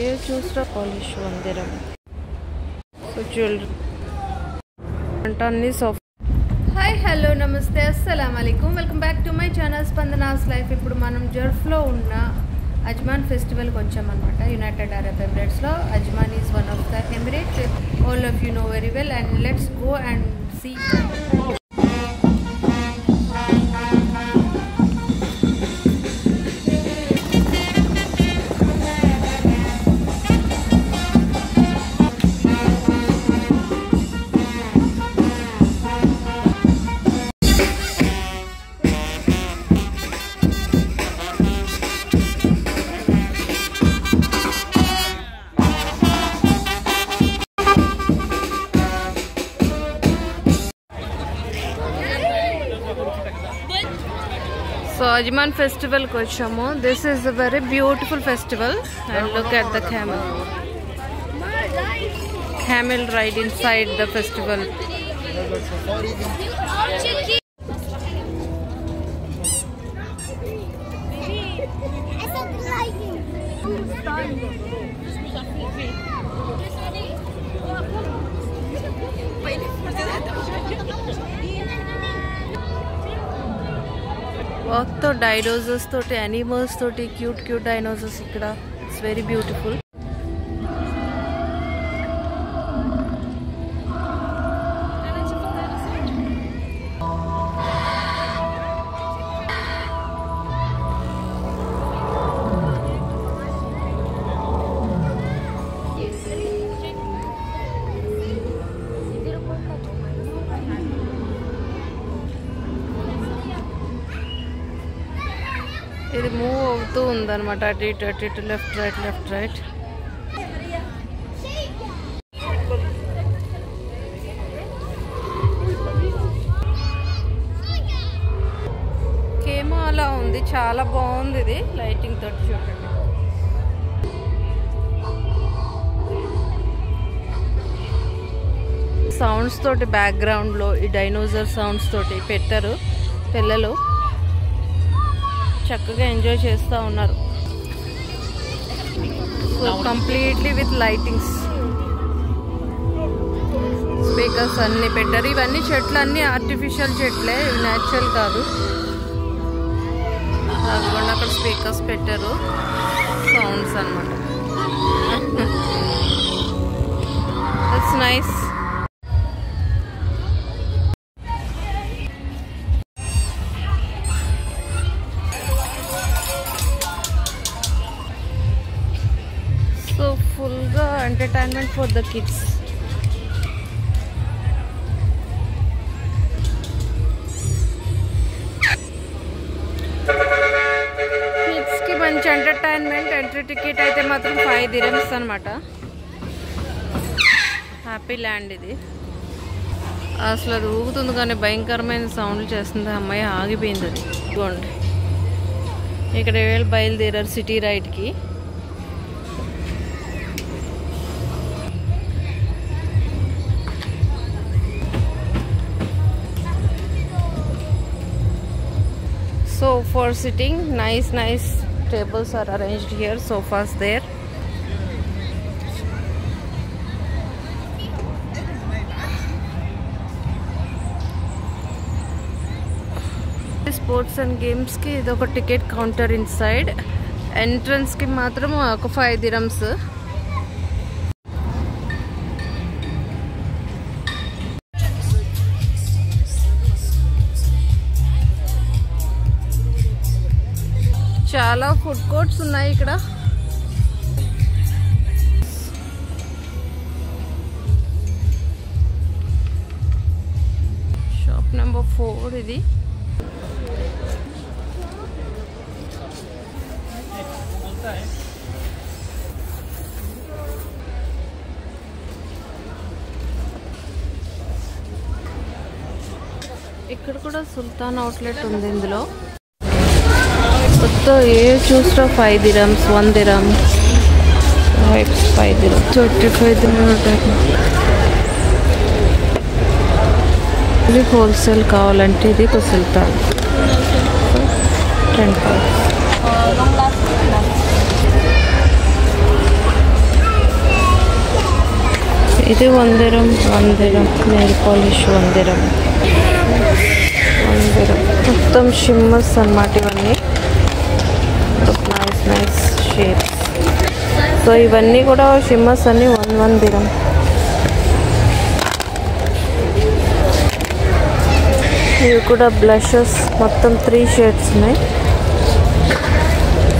ఏ చూసినా పాలిష్ మందిరం. So jewellery అంటే అన్ని సాఫ్ట్. హాయ్ హలో నమస్తే అస్సలం అయికుం. Welcome back to my channel Spandana's life. ఇప్పుడు మనం జర్ఫ్లో ఉన్న అజ్మాన్ ఫెస్టివల్కి వచ్చామన్నమాట. యునైటెడ్ అరబ్ ఎమిరేట్స్లో Ajman is one of the emirate. All of you know very well. And let's go and see. So Ajman festival ko vachamo. This is a very beautiful festival and look at the camel ride inside the festival. మొత్తం dinosaurs తోటి, animals తోటి, cute cute dinosaurs ఇక్కడ. It's very beautiful. ఇది move అవుతూ ఉందన్నమాట. అటు ఇటు అటు ఇటు, లెఫ్ట్ రైట్ లెఫ్ట్ రైట్. కేమో అలా ఉంది, చాలా బాగుంది ఇది లైటింగ్ తోటి. చూడండి, సౌండ్స్ తోటి బ్యాక్గ్రౌండ్ లో ఈ డైనోసార్ సౌండ్స్ తోటి పెట్టారు. పిల్లలు చక్కగా ఎంజాయ్ చేస్తూ ఉన్నారు. So completely with lightings, speakers అన్ని పెట్టారు. ఇవన్నీ చెట్లు అన్ని ఆర్టిఫిషియల్ చెట్లే, ఇవి న్యాచురల్ కాదు. అదిగోండి అక్కడ స్పీకర్స్ పెట్టారు, సౌండ్స్ అన్నమాట. It's nice. So full entertainment for the kids. Kids ki manchi entertainment. Entry ticket aithe matram 5 dirhams anamata. Happy land idi. అసలు అది ఊగుతుంది కానీ భయంకరమైన సౌండ్లు చేస్తుంది. అమ్మాయి ఆగిపోయింది. అది ఇదిగోండి, ఇక్కడ బయలుదేరారు city రైడ్కి. So for sitting, nice tables are arranged here, sofas there. Sports and games ki idoka ticket counter inside. Entrance ki matram oka 5 dirhams. చాలా ఫుడ్ కోర్ట్స్ ఉన్నాయి ఇక్కడ. షాప్ నెంబర్ 4 ఇది. ఇక్కడ కూడా సుల్తాన్ అవుట్లెట్ ఉంది. ఇందులో మొత్తం ఏ చూసినా 5 dirhams, 1 dirham, 5 dirhams, 25 dirhams. ఇది హోల్సేల్ కావాలంటే ఇది సుల్తాన్ 10 pounds. ఇది 1 dirham, 1 dirham. Nail polish 1 dirham, 1 dirham. మొత్తం షిమ్మర్స్ అన్నమాట ఇవన్నీ. Nice shapes. సో ఇవన్నీ కూడా షిమ్మర్స్ అన్నీ 1 dirham. ఇవి కూడా బ్లషెస్ మొత్తం 3 షేడ్స్ ఉన్నాయి.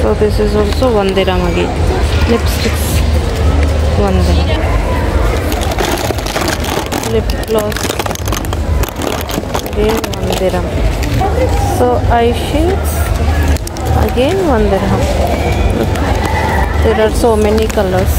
So this is also 1 dirham again. Lipsticks 1 dirham. Lip gloss again 1 dirham. So eye shades again 1 dirham. Look, there are so many colors.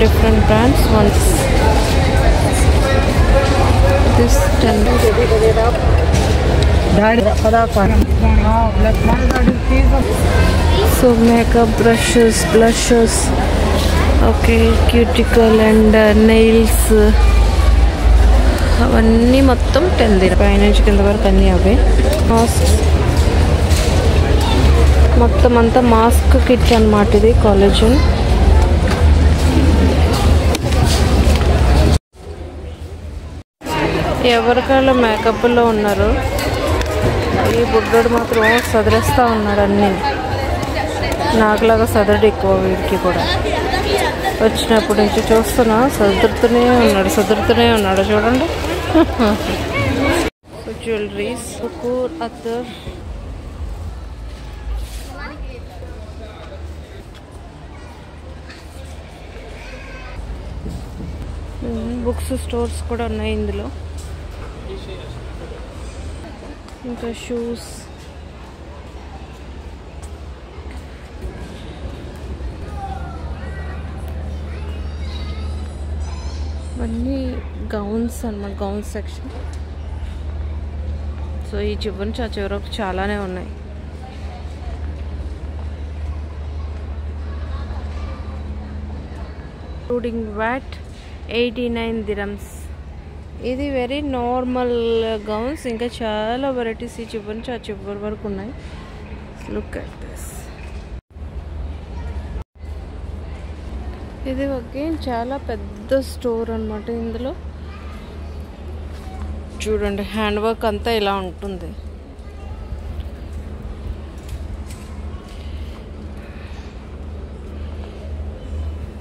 Different brands. Once this 10. So makeup brushes, blushes, okay, cuticle and nails. అవన్నీ మొత్తం 10 dirham. పై నుంచి కింద వరకు అన్నీ అవే. Mask మొత్తం అంతా mask kit అన్నమాట. ఇది కాలేజన్. ఎవరికాళ్ళు మేకప్లో ఉన్నారు. ఈ బుడ్డోడు మాత్రం సదిరేస్తూ ఉన్నాడు అన్నీ. నాకులాగా సదరడు ఎక్కువ వీడికి కూడా. వచ్చినప్పటి నుంచి చూస్తున్నా సదురుతూనే ఉన్నాడు చూడండి. జ్యువెలరీస్, కూర్ అత్తర్, బుక్స్ స్టోర్స్ కూడా ఉన్నాయి ఇందులో. ఇంకా షూస్, అన్నీ గౌన్స్ అన్నమాట. Gowns section. సో ఈ చివరి నుంచి ఆ చివరకు చాలానే ఉన్నాయి. Including VAT 89 dirhams. ఇది వెరీ నార్మల్ గౌన్స్. ఇంకా చాలా వెరైటీస్ ఈ చివరి నుంచి ఆ చివరి వరకు ఉన్నాయి. Look at this. ఇది అగైన్ చాలా పెద్ద స్టోర్ అన్నమాట. ఇందులో చూడండి హ్యాండ్ వర్క్ అంతా ఇలా ఉంటుంది.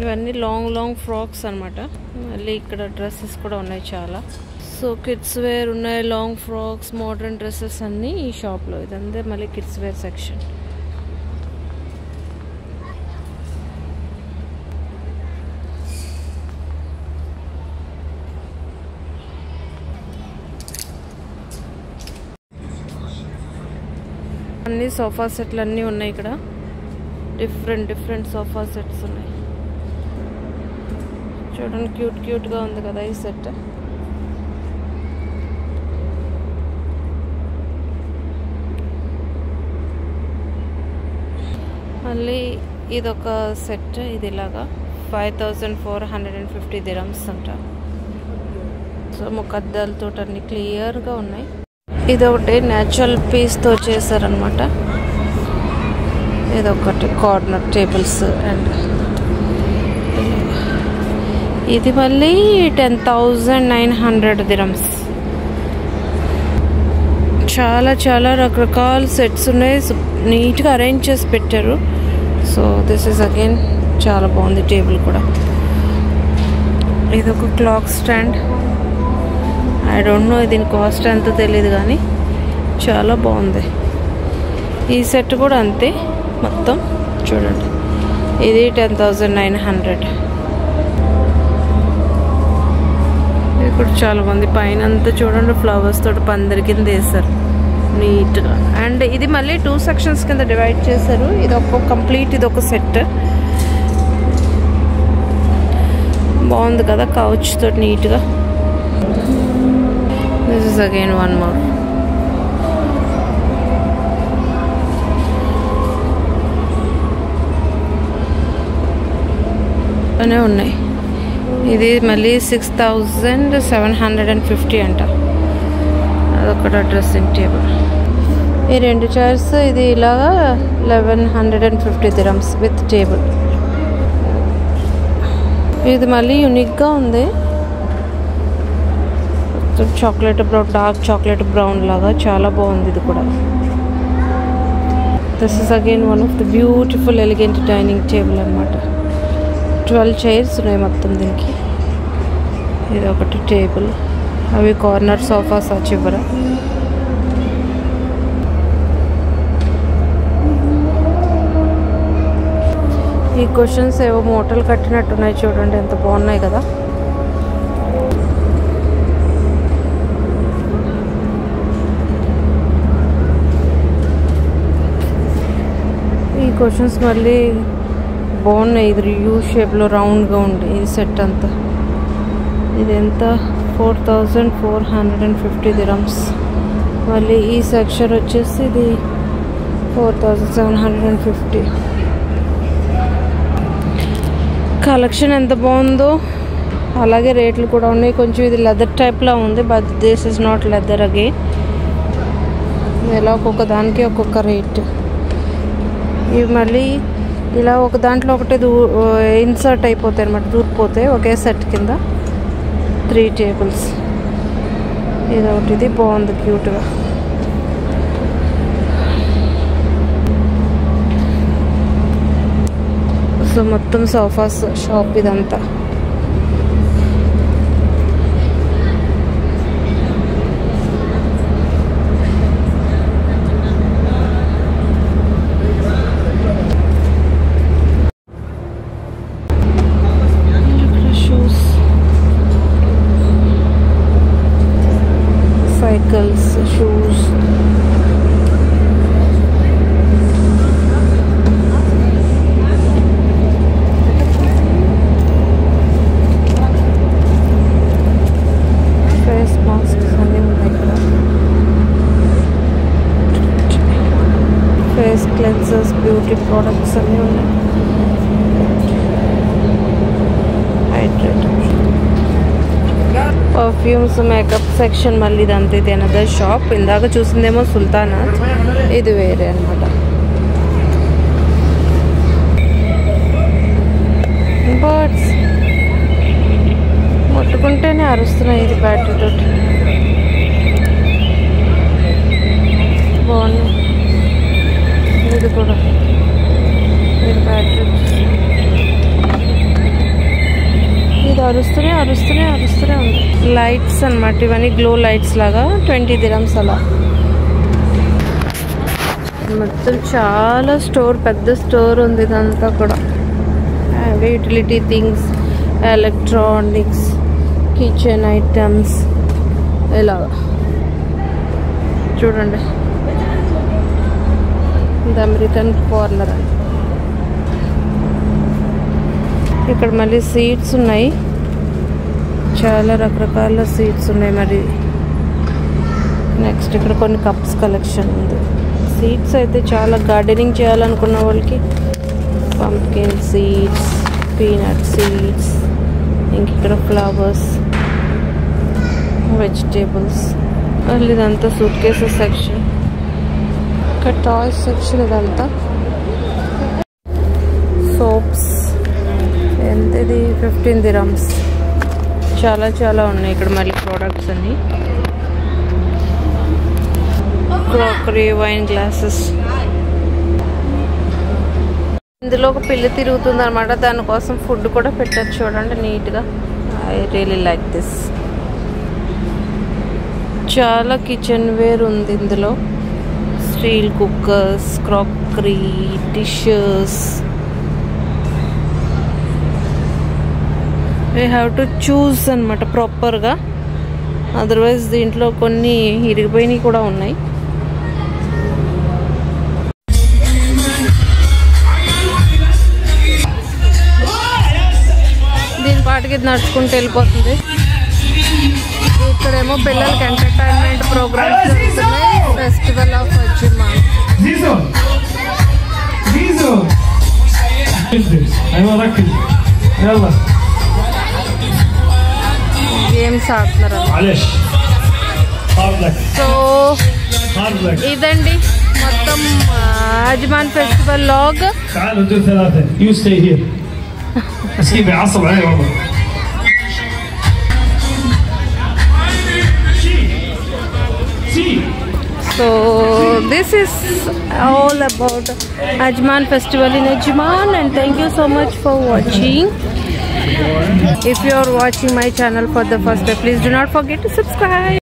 ఇవన్నీ లాంగ్ ఫ్రాక్స్ అన్నమాట. మళ్ళీ ఇక్కడ డ్రెస్సెస్ కూడా ఉన్నాయి చాలా. సో కిడ్స్ వేర్ ఉన్నాయి, లాంగ్ ఫ్రాక్స్, మోడర్న్ డ్రెస్సెస్ అన్నీ ఈ షాప్లో. ఇదంతా మళ్ళీ కిడ్స్ వేర్ సెక్షన్. అన్ని సోఫా సెట్లు అన్నీ ఉన్నాయి ఇక్కడ. డిఫరెంట్ సోఫా సెట్స్ ఉన్నాయి. చూడండి క్యూట్గా ఉంది కదా ఈ సెట్. మళ్ళీ ఇదొక సెట్. ఇది ఇలాగా 5450 dirhams అంట. సో ముఖద్దాలతో అన్ని క్లియర్గా ఉన్నాయి. ఇదొకటి న్యాచురల్ పీస్తో చేశారనమాట. ఇదొకటి కార్నర్ టేబుల్స్. అండ్ ఇది మళ్ళీ 10,900 dirhams. చాలా రకరకాల సెట్స్ ఉన్నాయి. నీట్గా అరేంజ్ చేసి పెట్టారు. సో దిస్ ఈజ్ అగైన్ చాలా బాగుంది టేబుల్ కూడా. ఇదొక clock stand. I don't know దీని కాస్ట్ ఎంతో తెలియదు కానీ చాలా బాగుంది. ఈ సెట్ కూడా అంతే మొత్తం. చూడండి ఇది 10,900. ఇది కూడా చాలా బాగుంది. పైన అంతా చూడండి ఫ్లవర్స్ తోటి పందిరి కింద వేస్తారు నీట్గా. అండ్ ఇది మళ్ళీ 2 sections కింద డివైడ్ చేశారు. ఇది ఒక కంప్లీట్, ఇది ఒక సెట్. బాగుంది కదా కౌచ్ తోటి నీట్గా. This is again one more. అనే ఉన్నాయి. ఇది మళ్ళీ 6,750 అంట. అదొకటి డ్రెస్సింగ్ టేబుల్. ఈ 2 చైర్స్ ఇది ఇలాగా 1150 dirhams విత్ టేబుల్. ఇది మళ్ళీ యూనిక్గా ఉంది. Chocolate brown, dark chocolate brown లాగా చాలా బాగుంది ఇది కూడా. This is again one of the beautiful elegant dining table అనమాట. 12 చైర్స్ ఉన్నాయి మొత్తం దీనికి. ఇది ఒకటి టేబుల్. అవి కార్నర్ సోఫాస్ చివర. ఈ క్వశ్చన్స్ ఏవో మూటలు కట్టినట్టున్నాయి చూడండి, ఎంత బాగున్నాయి కదా. ఈ క్వశ్చన్స్ మళ్ళీ బాగున్నాయి. ఇది యూ షేప్లో రౌండ్గా ఉంది ఈ సెట్ అంతా. ఇది ఎంత? 4450 dirhams. మళ్ళీ ఈ సెక్షన్ వచ్చేసి ఇది 4750. కలెక్షన్ ఎంత బాగుందో, అలాగే రేట్లు కూడా ఉన్నాయి. కొంచెం ఇది లెదర్ టైప్లో ఉంది, but this is not leather again. ఇలా ఒక్కొక్క దానికి ఒక్కొక్క రేట్. ఇవి మళ్ళీ ఇలా ఒక దాంట్లో ఒకటి ఇన్సర్ట్ అయిపోతాయి అనమాట, దూరిపోతాయి ఒకే సెట్ కింద. 3 టేబుల్స్. ఇది ఒకటి, ఇది బాగుంది క్యూట్గా. సో మొత్తం సోఫాస్ షాప్ ఇదంతా. Cycles, shoes. Face masks అన్నీ ఉన్నాయి ఇక్కడ. ఫేస్ క్లెన్సర్స్, బ్యూటీ ప్రోడక్ట్స్ అన్నీ ఉన్నాయి. Hydrate, perfumes, makeup section. మళ్ళీ ఇదంతా ఇది అనదర్ షాప్. ఇందాక చూసిందేమో సుల్తానా, ఇది వేరే అనమాట. బర్డ్స్ ముట్టుకుంటేనే అరుస్తున్నాయి. ఇది బ్యాటరీ తోటి బాగుంది. ఇది కూడా ఇది బ్యాటరీ. ఇది అరుస్తూనే ఉంది. లైట్స్ అనమాట ఇవన్నీ, గ్లో లైట్స్ లాగా. 20 dirhams అలా. మొత్తం చాలా స్టోర్, పెద్ద స్టోర్ ఉంది ఇదంతా కూడా. Utility things, electronics, kitchen items ఇలా చూడండి. ఇది అమెరికన్ కార్నర్ అండి. ఇక్కడ మళ్ళీ సీట్స్ ఉన్నాయి, చాలా రకరకాల సీట్స్ ఉన్నాయి. మరి నెక్స్ట్ ఇక్కడ కొన్ని కప్స్ కలెక్షన్ ఉంది. సీడ్స్ అయితే చాలా గార్డెనింగ్ చేయాలనుకున్న వాళ్ళకి పంప్కిన్ సీడ్స్, పీనట్ సీడ్స్, ఇంక ఇక్కడ ఫ్లవర్స్, వెజిటేబుల్స్. మళ్ళీ ఇదంతా సూట్ కేసెస్ సెక్షన్. ఇక్కడ టాయ్స్ సెక్షన్. ఇదంతా సోప్స్. ఎంత ఇది? 15 dirhams. చాలా చాలా ఉన్నాయి ఇక్కడ మళ్ళీ ప్రోడక్ట్స్ అన్ని. Crockery, wine glasses. ఇందులో ఒక పిల్లి తిరుగుతుంది అనమాట, దానికోసం ఫుడ్ కూడా పెట్టారు చూడండి నీట్గా. I really like this. చాలా కిచెన్ వేర్ ఉంది ఇందులో. Steel cookers, crockery, dishes. We have to choose అనమాట ప్రాపర్గా, అదర్వైజ్ దీంట్లో కొన్ని ఇరిగిపోయినవి కూడా ఉన్నాయి. దీని పాటికి నడుచుకుంటూ వెళ్ళిపోతుంది. ఇక్కడేమో పిల్లలకి ఎంటర్టైన్మెంట్ ప్రోగ్రామ్స్ జరుగుతున్నాయి. ఫెస్టివల్ ఆఫ్ అజ్జిమా. గేమ్స్ ఆడుతున్నారు. సో ఇదండి మొత్తం అజ్మాన్ ఫెస్టివల్ లాగ్. So this is all about Ajman festival in Ajman, and thank you so much for watching. If you are watching my channel for the first time, please do not forget to subscribe.